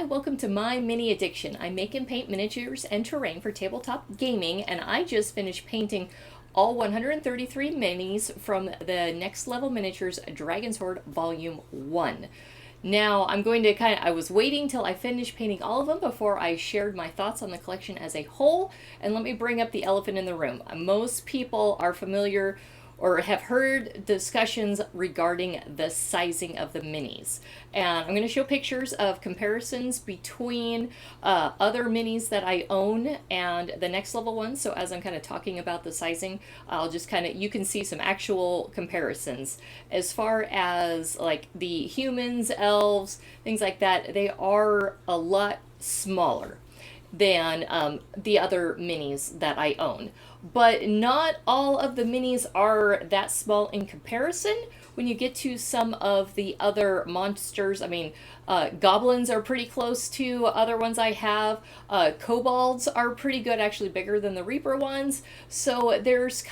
Hi, welcome to My Mini Addiction. I make and paint miniatures and terrain for tabletop gaming, and I just finished painting all 133 minis from the Next Level Miniatures Dragon's Hoard Volume 1. Now, I'm going to I was waiting till I finished painting all of them before I shared my thoughts on the collection as a whole, and let me bring up the elephant in the room. Most people are familiar or have heard discussions regarding the sizing of the minis. And I'm going to show pictures of comparisons between other minis that I own and the next level ones. So as I'm kind of talking about the sizing, I'll just you can see some actual comparisons. As far as like the humans, elves, things like that, they are a lot smaller than the other minis that I own. But not all of the minis are that small in comparison. When you get to some of the other monsters, goblins are pretty close to other ones I have. Kobolds are pretty good, actually bigger than the Reaper ones. So there's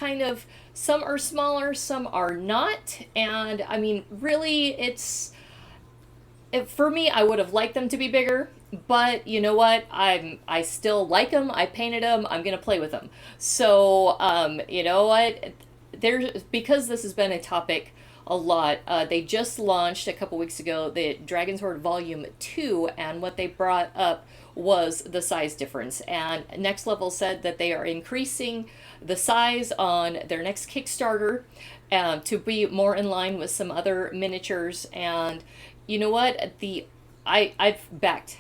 some are smaller, some are not. And really, for me, I would have liked them to be bigger, but you know what? I still like them. I painted them. I'm gonna play with them. So you know what? Because this has been a topic a lot. They just launched a couple weeks ago the Dragon's Hoard Volume 2, and what they brought up was the size difference. And Next Level said that they are increasing the size on their next Kickstarter to be more in line with some other miniatures. And you know what? I've backed,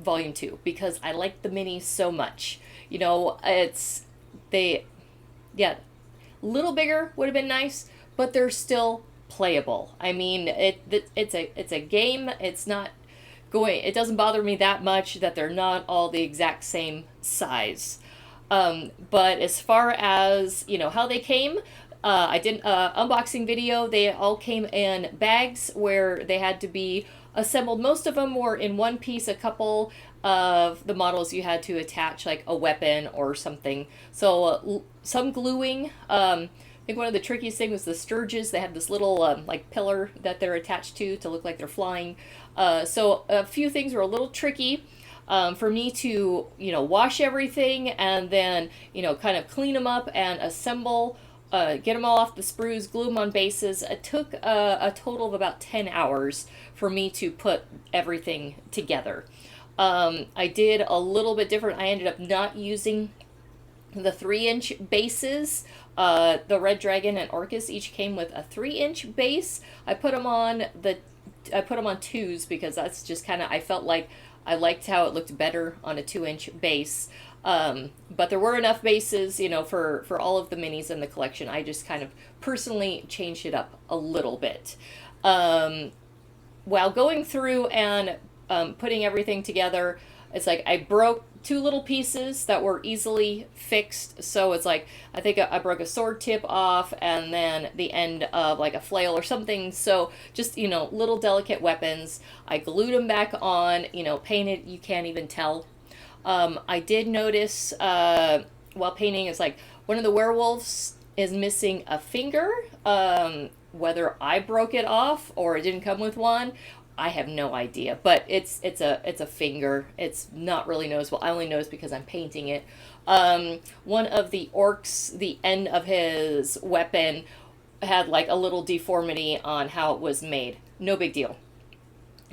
Volume 2 because I like the minis so much. Yeah, a little bigger would have been nice, but they're still playable. It's a game. It doesn't bother me that much that they're not all the exact same size. But as far as, how they came, I did an unboxing video. They all came in bags where they had to be assembled. Most of them were in one piece. A couple of the models you had to attach like a weapon or something. So some gluing. I think one of the trickiest things was the Sturges. They have this little like pillar that they're attached to look like they're flying. So a few things were a little tricky. For me to, wash everything and then, kind of clean them up and assemble, get them all off the sprues, glue them on bases. It took a total of about 10 hours for me to put everything together. I did a little bit different. I ended up not using the 3-inch bases. The Red Dragon and Orcus each came with a 3-inch base. I put them on 2s because that's just I felt like I liked how it looked better on a 2-inch base. But there were enough bases, for all of the minis in the collection. I just kind of personally changed it up a little bit. While going through and putting everything together, it's like I broke 2 little pieces that were easily fixed. So it's like, I think I broke a sword tip off and then the end of like a flail or something. So just, little delicate weapons. I glued them back on, painted, you can't even tell. I did notice while painting, it's like one of the werewolves is missing a finger. Whether I broke it off or it didn't come with one, I have no idea. But it's a finger. It's not really noticeable. I only noticed because I'm painting it. One of the orcs, the end of his weapon had like a little deformity on how it was made. No big deal.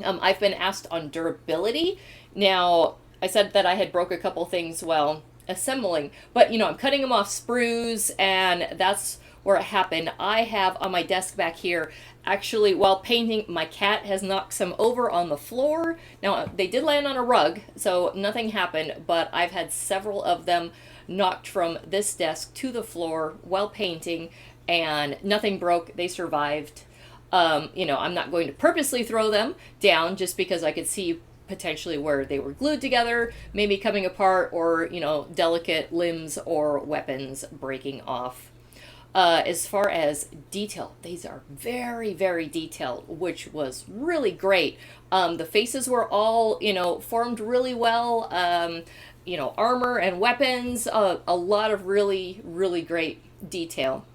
I've been asked on durability. Now, I said that I had broke a couple things while assembling, but I'm cutting them off sprues, and that's where it happened. I have on my desk back here, actually, while painting, my cat has knocked some over on the floor. Now, they did land on a rug, so nothing happened, but I've had several of them knocked from this desk to the floor while painting, and nothing broke. They survived. I'm not going to purposely throw them down just because I could see potentially where they were glued together, maybe coming apart, or, delicate limbs or weapons breaking off. As far as detail, these are very, very detailed, which was really great. The faces were all, formed really well. Armor and weapons, a lot of really, really great detail.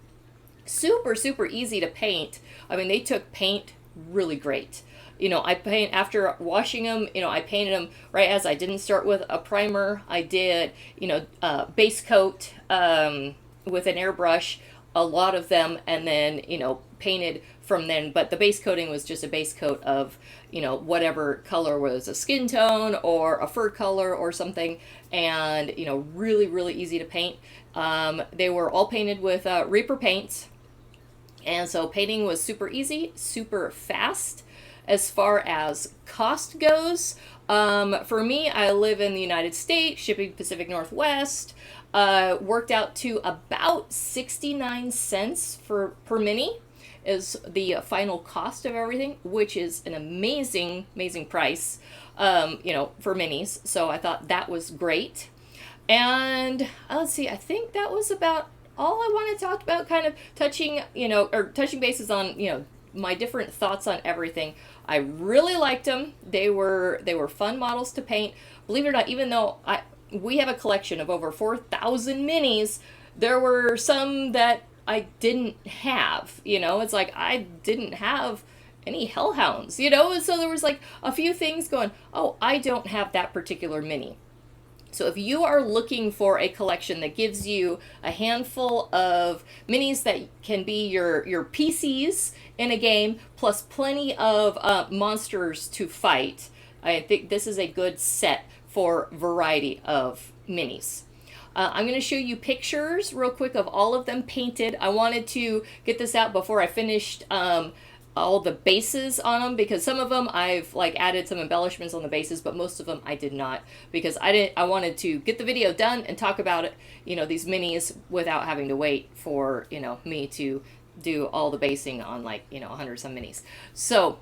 Super, super easy to paint. They took paint really great. I paint after washing them. I painted them right as I didn't start with a primer. I did, base coat with an airbrush, a lot of them, and then, painted from then. But the base coating was just a base coat of, whatever color was a skin tone or a fur color or something. And, really, really easy to paint. They were all painted with Reaper paints. And so painting was super easy, super fast. As far as cost goes, for me, I live in the United States, shipping Pacific Northwest, worked out to about 69 cents per mini is the final cost of everything, which is an amazing, amazing price, for minis. So I thought that was great. And let's see, I think that was about all I wanted to talk about, kind of touching bases on, my different thoughts on everything. I really liked them. They were fun models to paint. Believe it or not, even though we have a collection of over 4,000 minis, there were some that I didn't have. It's like I didn't have any hellhounds, and so there was like a few things going, oh, I don't have that particular mini. So if you are looking for a collection that gives you a handful of minis that can be your PCs in a game, plus plenty of monsters to fight, I think this is a good set for variety of minis. I'm going to show you pictures real quick of all of them painted. I wanted to get this out before I finished all the bases on them, because some of them I've added some embellishments on the bases, but most of them I did not, because I wanted to get the video done and talk about it, these minis, without having to wait for, me to do all the basing on 100 some minis. So,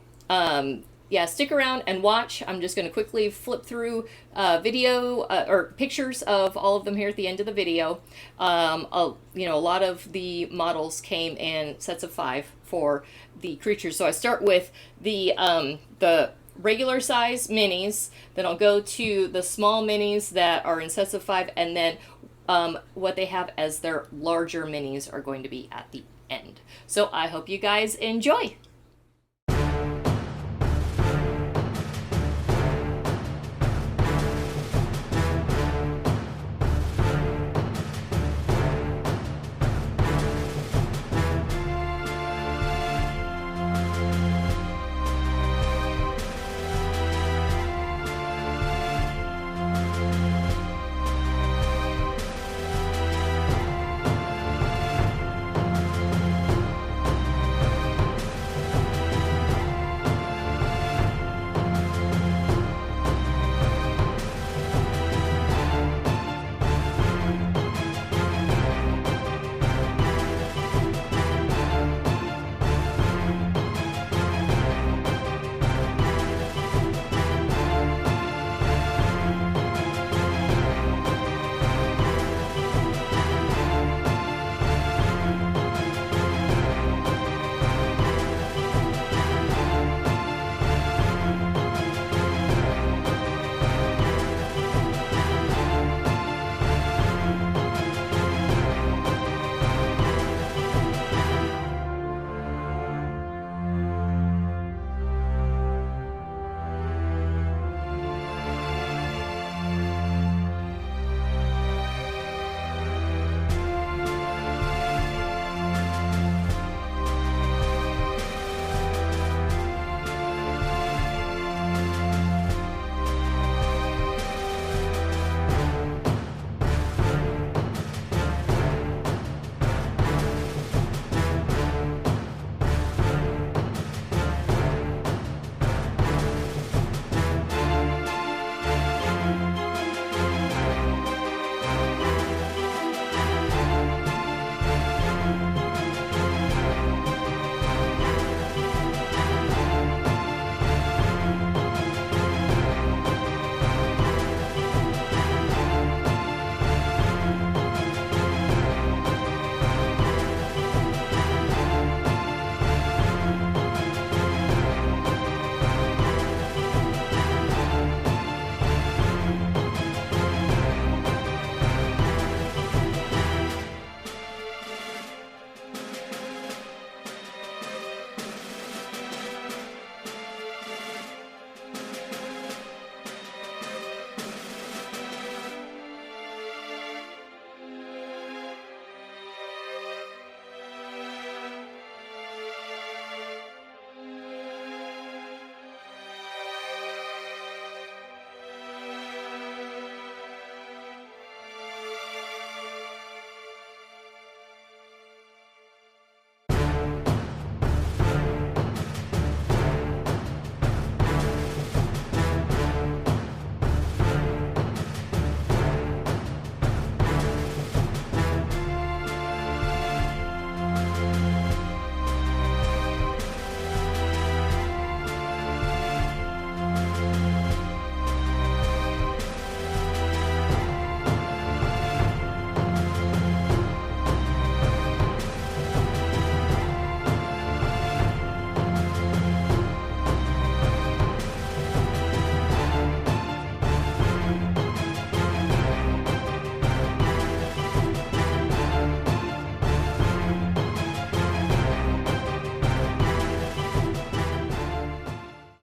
yeah, stick around and watch. I'm just going to quickly flip through video or pictures of all of them here at the end of the video. A lot of the models came in sets of 5 for the creatures. So I start with the regular size minis, then I'll go to the small minis that are in sets of 5, and then what they have as their larger minis are going to be at the end. So I hope you guys enjoy.